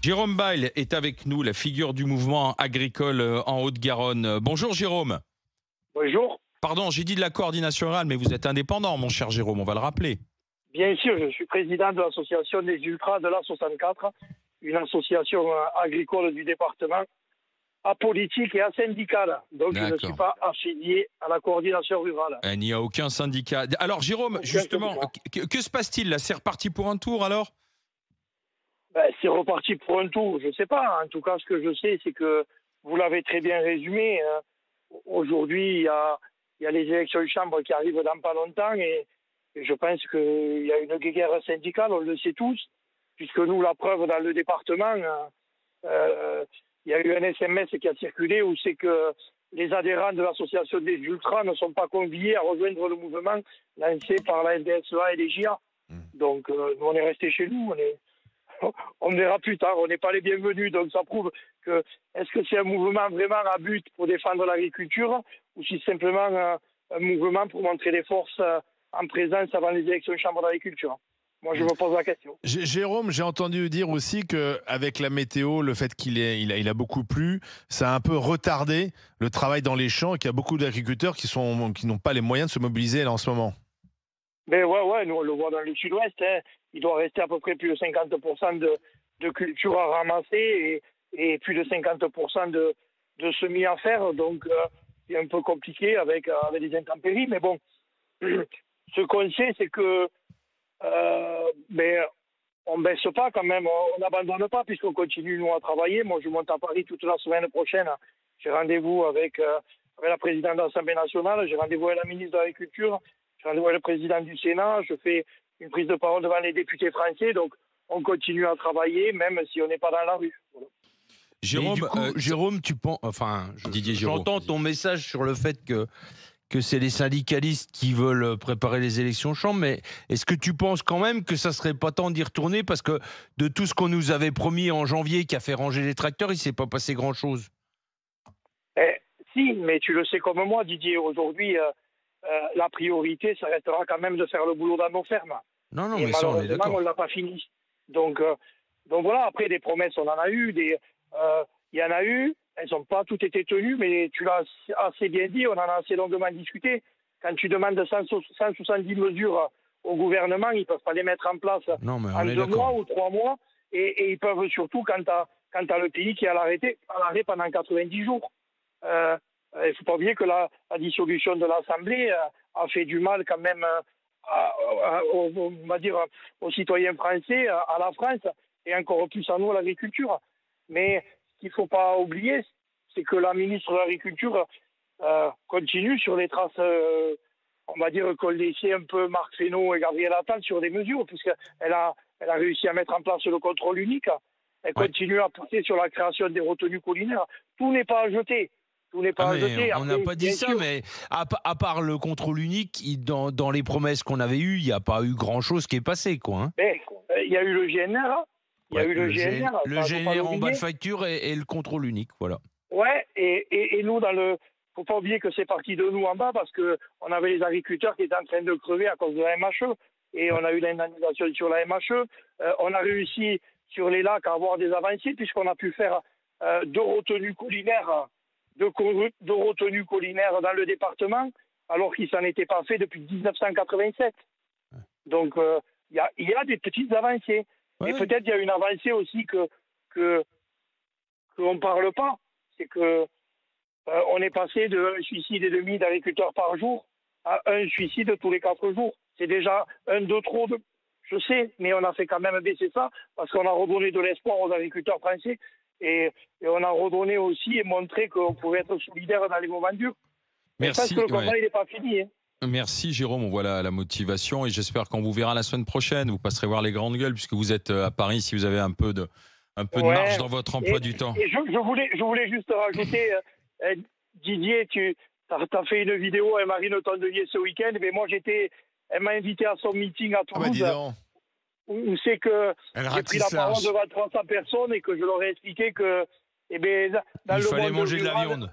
Jérôme Bail est avec nous, la figure du mouvement agricole en Haute-Garonne. Bonjour Jérôme. Bonjour. Pardon, j'ai dit de la coordination rurale, mais vous êtes indépendant, mon cher Jérôme, on va le rappeler. Bien sûr, je suis président de l'association des Ultras de l'A64, une association agricole du département, apolitique et asyndicale. Donc je ne suis pas affilié à la coordination rurale. Il n'y a aucun syndicat. Alors Jérôme, justement, que se passe-t-il là? C'est reparti pour un tour alors? C'est reparti pour un tour, je ne sais pas. En tout cas, ce que je sais, c'est que vous l'avez très bien résumé. Aujourd'hui, il y a les élections de chambre qui arrivent dans pas longtemps et je pense qu'il y a une guerre syndicale, on le sait tous, puisque nous, la preuve dans le département, il y a eu un SMS qui a circulé où c'est que les adhérents de l'association des Ultras ne sont pas conviés à rejoindre le mouvement lancé par la FDSEA et les JA. Donc, nous, on est restés chez nous, on verra plus tard, on n'est pas les bienvenus. Donc ça prouve que, est-ce que c'est un mouvement vraiment à but pour défendre l'agriculture ou si c'est simplement un mouvement pour montrer les forces en présence avant les élections de chambre d'agriculture? Moi, je me pose la question. Jérôme, j'ai entendu dire aussi qu'avec la météo, le fait qu'il a beaucoup plu, ça a un peu retardé le travail dans les champs et qu'il y a beaucoup d'agriculteurs qui n'ont pas les moyens de se mobiliser là, en ce moment. Ben ouais, nous on le voit dans le sud-ouest, hein. Il doit rester à peu près plus de 50% de culture à ramasser et plus de 50% de semis à faire. Donc c'est un peu compliqué avec les intempéries. Mais bon, ce qu'on sait, c'est que on baisse pas quand même, on n'abandonne pas puisqu'on continue nous à travailler. Moi, je monte à Paris toute la semaine prochaine. J'ai rendez-vous avec la présidente de l'Assemblée nationale, j'ai rendez-vous avec la ministre de l'Agriculture. Je suis le président du Sénat, je fais une prise de parole devant les députés français, donc on continue à travailler même si on n'est pas dans la rue. Voilà. Jérôme, tu penses, j'entends ton message sur le fait que c'est les syndicalistes qui veulent préparer les élections chambres, mais est-ce que tu penses quand même que ça serait pas temps d'y retourner parce que de tout ce qu'on nous avait promis en janvier qui a fait ranger les tracteurs, il s'est pas passé grand-chose? Si, mais tu le sais comme moi, Didier, aujourd'hui, la priorité, ça restera quand même de faire le boulot dans nos fermes. Non, et mais ça, on est d'accord. On ne l'a pas fini. Donc voilà, après, des promesses, on en a eu. Il y en a eu, elles n'ont pas toutes été tenues, mais tu l'as assez bien dit, on en a assez longuement discuté. Quand tu demandes 170 mesures au gouvernement, ils ne peuvent pas les mettre en place en 2 mois ou 3 mois. Et ils peuvent surtout quand tu as le pays qui est à l'arrêt pendant 90 jours. Il ne faut pas oublier que la dissolution de l'Assemblée a fait du mal quand même on va dire, aux citoyens français, à la France, et encore plus à nous, à l'agriculture. Mais ce qu'il ne faut pas oublier, c'est que la ministre de l'Agriculture continue sur les traces, on va dire, qu'ont laissé un peu Marc Fesneau et Gabriel Attal sur des mesures, puisqu'elle a réussi à mettre en place le contrôle unique. Elle continue à pousser sur la création des retenues collinaires. Tout n'est pas à jeter. On n'a pas dit ça, mais à part le contrôle unique, dans les promesses qu'on avait eues, il n'y a pas eu grand-chose qui est passé, quoi. Hein. Il y a eu le GNR. Le GNR en bas de facture et le contrôle unique, voilà. Ouais, et nous, faut pas oublier que c'est parti de nous en bas parce qu'on avait les agriculteurs qui étaient en train de crever à cause de la MHE. Et on a eu l'indemnisation sur la MHE. On a réussi sur les lacs à avoir des avancées puisqu'on a pu faire 2 retenues collinaires. De retenues collinaires dans le département, alors qu'il s'en était pas fait depuis 1987. Donc, il y a des petites avancées. Ouais. Et peut-être il y a une avancée aussi qu'on ne parle pas. C'est que on est passé de 1 suicide et demi d'agriculteurs par jour à 1 suicide tous les 4 jours. C'est déjà 1 de trop. Je sais, mais on a fait quand même baisser ça parce qu'on a redonné de l'espoir aux agriculteurs français. Et on a redonné aussi et montré qu'on pouvait être solidaire dans les moments durs. Merci. Parce que le combat, il n'est pas fini. Hein. Merci Jérôme, on voit la motivation et j'espère qu'on vous verra la semaine prochaine. Vous passerez voir les grandes gueules puisque vous êtes à Paris si vous avez un peu de marge dans votre emploi du temps. Et je voulais juste rajouter, Didier, tu as fait une vidéo avec Marine Tondelier ce week-end, mais moi elle m'a invité à son meeting à Toulouse. Où c'est que j'ai pris la parole devant 300 personnes et que je leur ai expliqué que dans il le fallait monde manger rural, de la viande.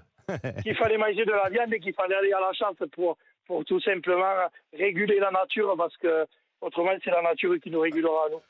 qu'il fallait manger de la viande et qu'il fallait aller à la chasse pour tout simplement réguler la nature parce que autrement c'est la nature qui nous régulera à nous.